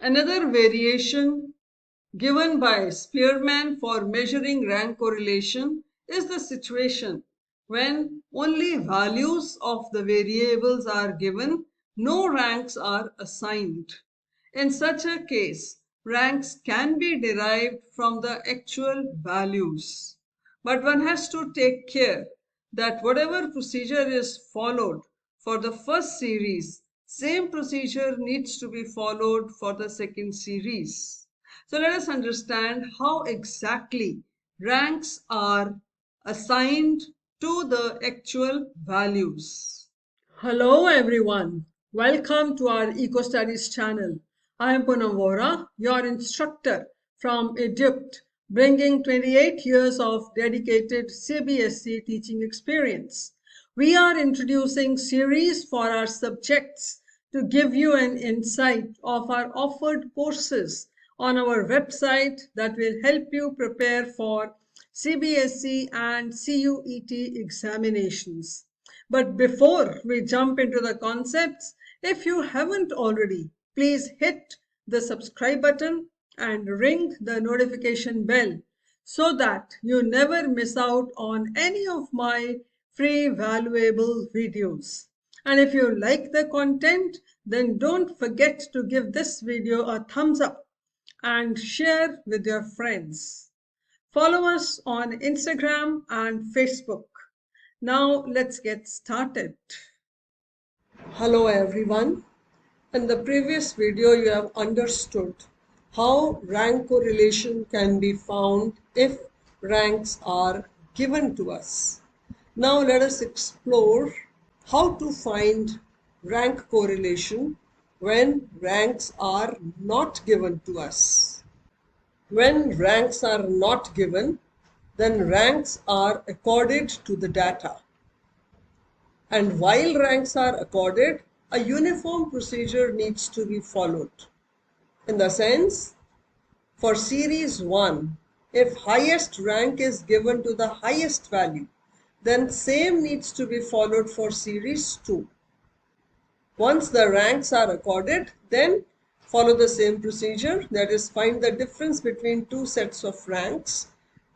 Another variation given by Spearman for measuring rank correlation is the situation when only values of the variables are given, no ranks are assigned. In such a case, ranks can be derived from the actual values. But one has to take care that whatever procedure is followed for the first series, same procedure needs to be followed for the second series. So let us understand how exactly ranks are assigned to the actual values. Hello everyone. Welcome to our EcoStudies channel. I am Poonam Vora, your instructor from Egypt, bringing 28 years of dedicated CBSE teaching experience. We are introducing series for our subjects to give you an insight of our offered courses on our website that will help you prepare for CBSE and CUET examinations. But before we jump into the concepts, if you haven't already, please hit the subscribe button and ring the notification bell so that you never miss out on any of my free valuable videos. And if you like the content, then don't forget to give this video a thumbs up and share with your friends. Follow us on Instagram and Facebook. Now let's get started. Hello everyone. In the previous video you have understood how rank correlation can be found if ranks are given to us. Now let us explore how to find rank correlation when ranks are not given to us. When ranks are not given, then ranks are accorded to the data. And while ranks are accorded, a uniform procedure needs to be followed. In the sense, for series 1, if highest rank is given to the highest value, then same needs to be followed for series 2. Once the ranks are accorded, then follow the same procedure, that is, find the difference between two sets of ranks,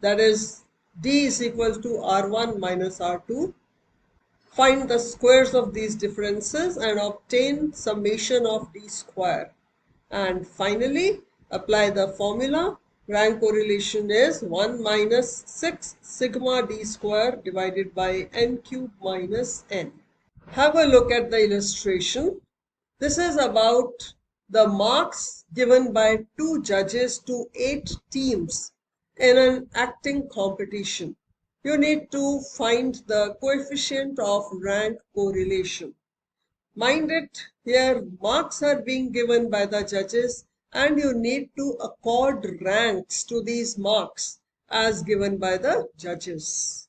that is D is equal to R1 minus R2. Find the squares of these differences and obtain summation of D square. And finally, apply the formula. Rank correlation is 1 minus 6 sigma D square divided by n cube minus n. Have a look at the illustration. This is about the marks given by 2 judges to 8 teams in an acting competition. You need to find the coefficient of rank correlation. Mind it, here marks are being given by the judges and you need to accord ranks to these marks as given by the judges.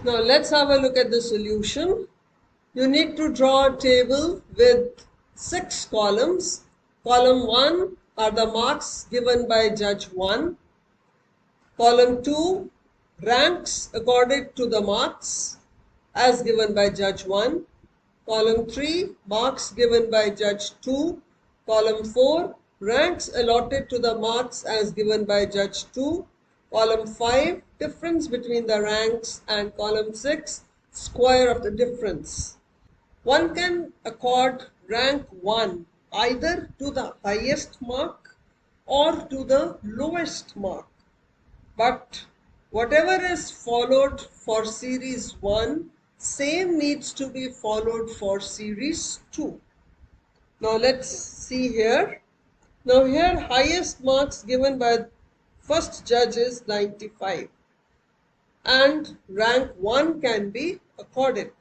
Now let's have a look at the solution. You need to draw a table with 6 columns. Column 1 are the marks given by judge 1. Column 2, ranks accorded to the marks as given by judge 1. Column 3, marks given by judge 2. Column 4, ranks allotted to the marks as given by judge 2. Column 5, difference between the ranks, and column 6, square of the difference. One can accord rank 1 either to the highest mark or to the lowest mark. But whatever is followed for series 1, same needs to be followed for series 2. Now let's see here. Now here highest marks given by first judge is 95 and rank 1 can be accorded.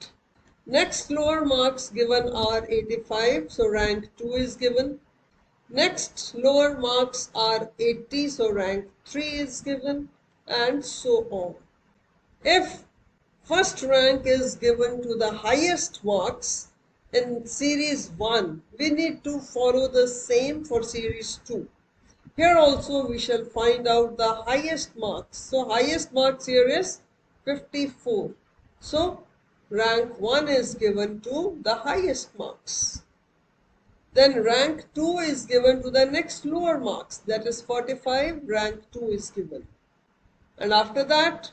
Next lower marks given are 85, so rank 2 is given. Next lower marks are 80, so rank 3 is given, and so on. If first rank is given to the highest marks in series 1, we need to follow the same for series 2. Here also we shall find out the highest marks. So highest marks here is 54. So rank 1 is given to the highest marks. Then rank 2 is given to the next lower marks, that is 45, rank 2 is given. And after that,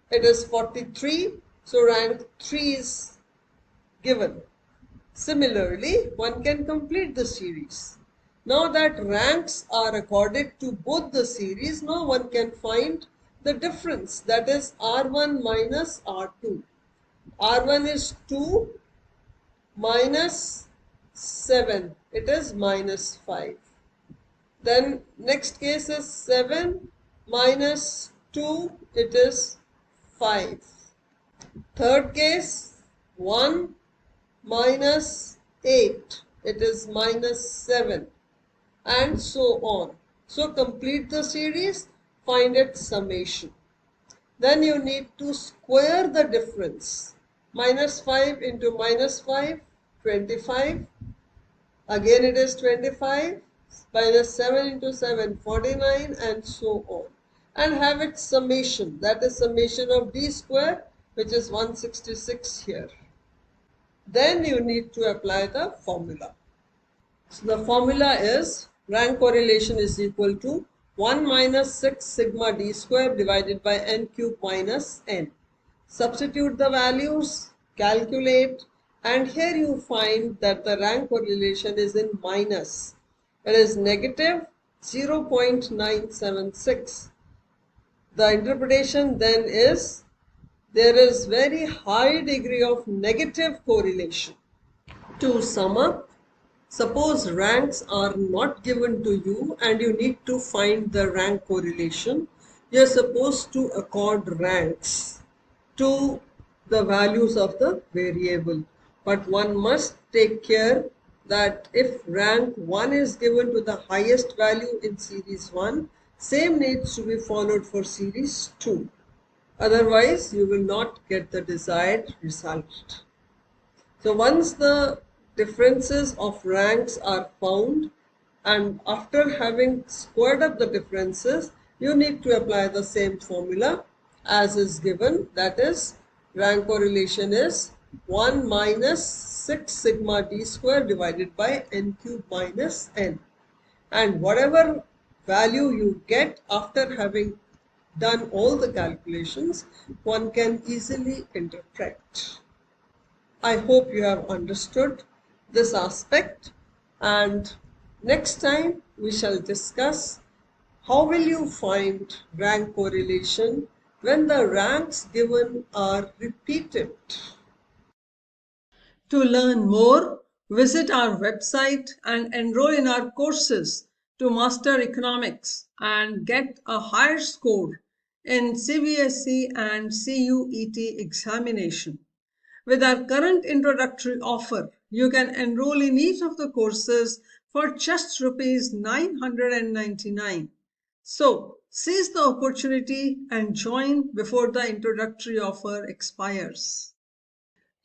it is 43, so rank 3 is given. Similarly, one can complete the series. Now that ranks are accorded to both the series, now one can find the difference, that is R1 minus R2. R1 is 2 minus 7, it is minus 5. Then next case is 7 minus 2, it is 5. Third case, 1 minus 8, it is minus 7, and so on. So complete the series, find its summation. Then you need to square the difference. Minus 5 into minus 5, 25. Again it is 25. Minus 7 into 7, 49, and so on. And have its summation. That is summation of d square, which is 166 here. Then you need to apply the formula. So the formula is rank correlation is equal to 1 minus 6 sigma d square divided by n cube minus n. Substitute the values, calculate, and here you find that the rank correlation is in minus. It is negative 0.976. The interpretation then is there is very high degree of negative correlation. To sum up, suppose ranks are not given to you and you need to find the rank correlation. You are supposed to accord ranks to the values of the variable. But one must take care that if rank 1 is given to the highest value in series 1, same needs to be followed for series 2. Otherwise, you will not get the desired result. So once the differences of ranks are found, and after having squared up the differences, you need to apply the same formula as is given, that is rank correlation is 1 minus 6 sigma d square divided by n cube minus n. And whatever value you get after having done all the calculations, one can easily interpret. I hope you have understood this aspect, and next time we shall discuss how will you find rank correlation when the ranks given are repeated. To learn more, visit our website and enroll in our courses to master economics and get a higher score in CBSE and CUET examination. With our current introductory offer, you can enroll in each of the courses for just Rs 999. So, seize the opportunity and join before the introductory offer expires.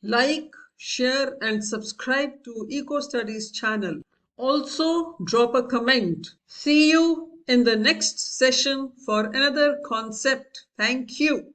Like, share and subscribe to EcoStudies channel. Also, drop a comment. See you in the next session for another concept. Thank you.